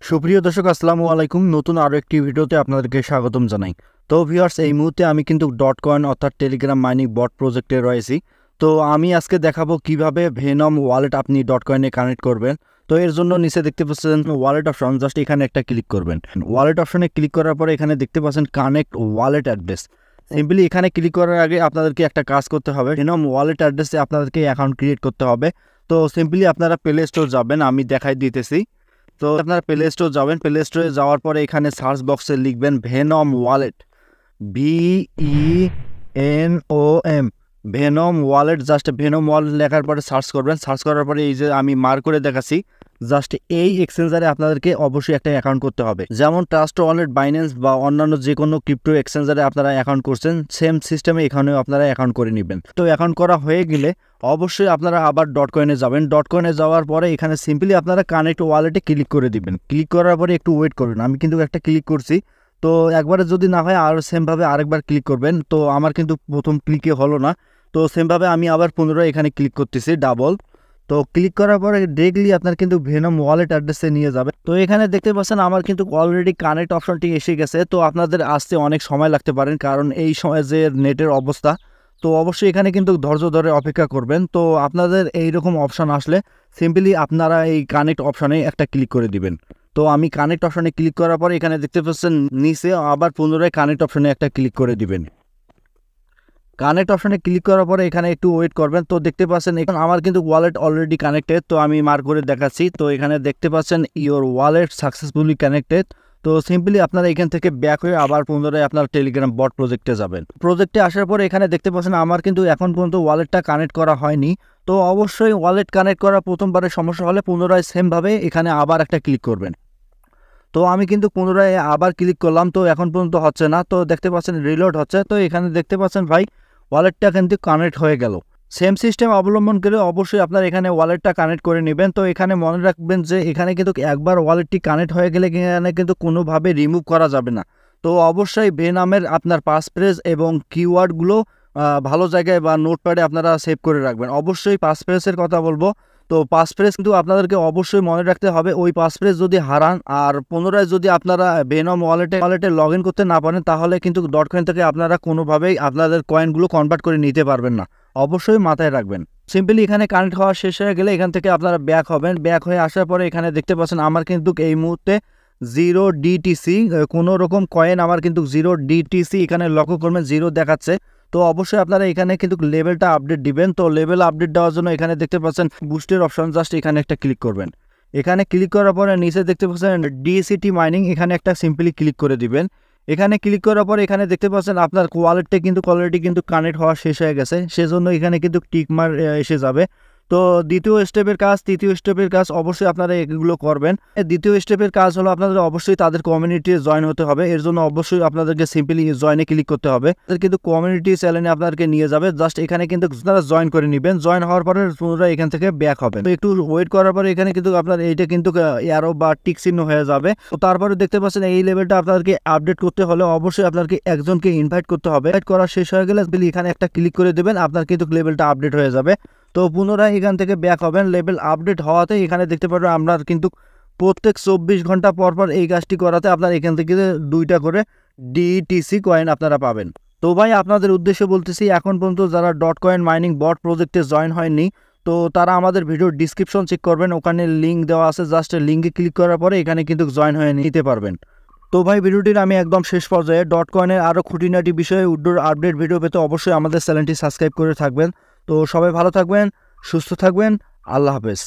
সুপ্রিয় দর্শক আসসালামু আলাইকুম। নতুন আরও একটি ভিডিওতে আপনাদেরকে স্বাগতম জানাই। তো ভিউয়ার্স, এই মুহূর্তে আমি কিন্তু ডট কয়েন অর্থাৎ টেলিগ্রাম মাইনিং বট প্রজেক্টে রয়েছি। তো আমি আজকে দেখাবো কিভাবে ভেনম ওয়ালেট আপনি ডট কয়েনে কানেক্ট করবেন। তো এর জন্য নিচে দেখতে পাচ্ছেন ওয়ালেট অপশন, জাস্ট এখানে একটা ক্লিক করবেন। ওয়ালেট অপশনে ক্লিক করার পরে এখানে দেখতে পাচ্ছেন কানেক্ট ওয়ালেট অ্যাড্রেস। সিম্পলি এখানে ক্লিক করার আগে আপনাদেরকে একটা কাজ করতে হবে। ভেনম ওয়ালেট অ্যাড্রেসে আপনাদেরকে অ্যাকাউন্ট ক্রিয়েট করতে হবে। তো সিম্পলি আপনারা প্লে স্টোর যাবেন, আমি দেখাই দিতেছি। তো আপনারা প্লে স্টোর যাবেন, প্লে স্টোরে যাওয়ার পরে এখানে সার্চ বক্সে লিখবেন venom wallet, VENOM, venom wallet. Just venom wallet লেখার পরে সার্চ করবেন। সার্চ করার পরে এই যে আমি মার্ক করে দেখাচ্ছি, জাস্ট এই এক্সচেঞ্জারে আপনাদেরকে অবশ্যই একটা অ্যাকাউন্ট করতে হবে। যেমন ট্রাস্ট ওয়ালেট, বাইন্যান্স বা অন্যান্য যে কোনো ক্রিপ্টো এক্সচেঞ্জারে আপনারা অ্যাকাউন্ট করছেন, সেম সিস্টেমে এখানেও আপনারা অ্যাকাউন্ট করে নেবেন। তো অ্যাকাউন্ট করা হয়ে গেলে অবশ্যই আপনারা আবার ডট কয়েনে যাবেন। ডট কয়েনে যাওয়ার পরে এখানে সিম্পলি আপনারা কানেক্ট ওয়ালেটে ক্লিক করে দিবেন। ক্লিক করার পরে একটু ওয়েট করবেন। আমি কিন্তু একটা ক্লিক করছি, তো একবারে যদি না হয় আর সেমভাবে আরেকবার ক্লিক করবেন। তো আমার কিন্তু প্রথম ক্লিকে হলো না, তো সেমভাবে আমি আবার পুনরায় এখানে ক্লিক করতেছি ডাবল। তো ক্লিক করার পরে ডিরেক্টলি আপনার কিন্তু ভেনম ওয়ালেট অ্যাড্রেসে নিয়ে যাবে। তো এখানে দেখতে পাচ্ছেন আমার কিন্তু অলরেডি কানেক্ট অপশনটি এসে গেছে। তো আপনাদের আসতে অনেক সময় লাগতে পারেন, কারণ এই সময় যে নেটের অবস্থা, তো অবশ্যই এখানে কিন্তু ধৈর্য ধরে অপেক্ষা করবেন। তো আপনাদের এইরকম অপশন আসলে সিম্পলি আপনারা এই কানেক্ট অপশনে একটা ক্লিক করে দিবেন। তো আমি কানেক্ট অপশনে ক্লিক করার পরে এখানে দেখতে পাচ্ছেন নিচে আবার পুনরায় কানেক্ট অপশনে একটা ক্লিক করে দিবেন। কানেক্ট অপশনে ক্লিক করার পরে এখানে একটু ওয়েট করবেন। তো দেখতে পাচ্ছেন এখন আমার কিন্তু ওয়ালেট অলরেডি কানেক্টেড। তো আমি মার্ক করে দেখাচ্ছি। তো এখানে দেখতে পাচ্ছেন ইওর ওয়ালেট সাকসেসফুলি কানেক্টেড। তো সিম্পলি আপনারা এখান থেকে ব্যাক হয়ে আবার পুনরায় আপনার টেলিগ্রাম বট প্রজেক্টে যাবেন। প্রজেক্টে আসার পরে এখানে দেখতে পাচ্ছেন আমার কিন্তু এখন পর্যন্ত ওয়ালেটটা কানেক্ট করা হয়নি। তো অবশ্যই ওয়ালেট কানেক্ট করা প্রথমবারের সমস্যা হলে পুনরায় সেমভাবে এখানে আবার একটা ক্লিক করবেন। তো আমি কিন্তু পুনরায় আবার ক্লিক করলাম, তো এখন পর্যন্ত হচ্ছে না। তো দেখতে পাচ্ছেন রিলোড হচ্ছে। তো এখানে দেখতে পাচ্ছেন ভাই ওয়ালেটটা কিন্তু কানেক্ট হয়ে গেল। সেম সিস্টেম অবলম্বন করে অবশ্যই আপনার এখানে ওয়ালেটটা কানেক্ট করে নেবেন। তো এখানে মনে রাখবেন যে এখানে কিন্তু একবার ওয়ালেটটি কানেক্ট হয়ে গেলে এখানে কিন্তু কোনোভাবে রিমুভ করা যাবে না। তো অবশ্যই ভেনমের আপনার পাসফ্রেজ এবং কিওয়ার্ডগুলো ভালো জায়গায় বা নোটপ্যাডে আপনারা সেভ করে রাখবেন। অবশ্যই পাসফ্রেজের কথা বলবো। তো পাসফ্রেজ কিন্তু আপনাদেরকে অবশ্যই মনে রাখতে হবে। ওই পাসফ্রেজ যদি হারান আর পুনরায় যদি আপনারা ভেনম ওয়ালেটে লগ ইন করতে না পারেন, তাহলে কিন্তু ডট কয়েন থেকে আপনারা কোনোভাবেই আপনাদের কয়েনগুলো কনভার্ট করে নিতে পারবেন না। অবশ্যই মাথায় রাখবেন। সিম্পলি এখানে কানেক্ট হওয়া শেষ হয়ে গেলে এখান থেকে আপনারা ব্যাক হবেন। ব্যাক হয়ে আসার পরে এখানে দেখতে পাচ্ছেন আমার কিন্তু এই মুহূর্তে 0 DTC কোনো রকম কয়েন আমার কিন্তু 0 DTC এখানে লক্ষ্য করবেন 0 দেখাচ্ছে। তো অবশ্যই আপনারা এখানে কিন্তু লেভেলটা আপডেট দিবেন। তো লেভেল আপডেট দেওয়ার জন্য এখানে দেখতে পাচ্ছেন বুস্টের অপশন, জাস্ট এখানে একটা ক্লিক করবেন। এখানে ক্লিক করার পরে নিচে দেখতে পাচ্ছেন DCT মাইনিং, এখানে একটা সিম্পলি ক্লিক করে দিবেন। এখানে ক্লিক করার পরে এখানে দেখতে পাচ্ছেন আপনার ওয়ালেটটা কিন্তু অলরেডি কিন্তু কানেক্ট হওয়া শেষ হয়ে গেছে, সেজন্য এখানে কিন্তু টিকমার এসে যাবে। তো দ্বিতীয় স্টেপের কাজ, তৃতীয় স্টেপের কাজ অবশ্যই আপনারা এগুলো করবেন। দ্বিতীয় স্টেপের কাজ হলো আপনাদের অবশ্যই তাদের কমিউনিটি জয়েন হতে হবে। এর জন্য অবশ্যই আপনাদেরকে সিম্পলি জয়েনে ক্লিক করতে হবে। তাদের কিন্তু কমিউনিটি চ্যানেলে আপনাদেরকে নিয়ে যাবে। জাস্ট এখানে কিন্তু আপনারা জয়েন করে নেবেন। জয়েন হওয়ার পরে পুনরায় এখান থেকে ব্যাক হবেন। তো একটু ওয়েট করার পরে এখানে কিন্তু আপনার এইটা কিন্তু অ্যারো বা টিক চিহ্ন হয়ে যাবে। তো তারপরে দেখতে পাচ্ছেন এই লেভেলটা আপনাদেরকে আপডেট করতে হলে অবশ্যই আপনাকে একজনকে ইনভাইট করতে হবে। ইনভাইট করা শেষ হয়ে গেলে এখানে একটা ক্লিক করে দেবেন, আপনার কিন্তু লেভেলটা আপডেট হয়ে যাবে। তো পুনরায় এখান থেকে ব্যাক হবেন। লেভেল আপডেট হওয়াতে এখানে দেখতে পারবেন আপনার কিন্তু প্রত্যেক 24 ঘন্টা পর পর এই কাজটি করাতে আপনার এখান থেকে 2টা করে DTC কয়েন আপনারা পাবেন। তো ভাই আপনাদের উদ্দেশ্যে বলতেছি, এখন পর্যন্ত যারা ডট কয়েন মাইনিং বট প্রজেক্টে জয়েন হয়নি, তো তারা আমাদের ভিডিওর ডিসক্রিপশন চেক করবেন, ওখানে লিঙ্ক দেওয়া আছে। জাস্ট লিঙ্কে ক্লিক করার পরে এখানে কিন্তু জয়েন হয়ে নিতে পারবেন। তো ভাই ভিডিওটির আমি একদম শেষ পর্যায়ে ডট কয়েনের আরও খুঁটিনাটি বিষয়ে উইথড্রর আপডেট ভিডিও পেতে অবশ্যই আমাদের চ্যানেলটি সাবস্ক্রাইব করে থাকবেন। তো সবাই ভালো থাকবেন, সুস্থ থাকবেন, আল্লাহ হাফেজ।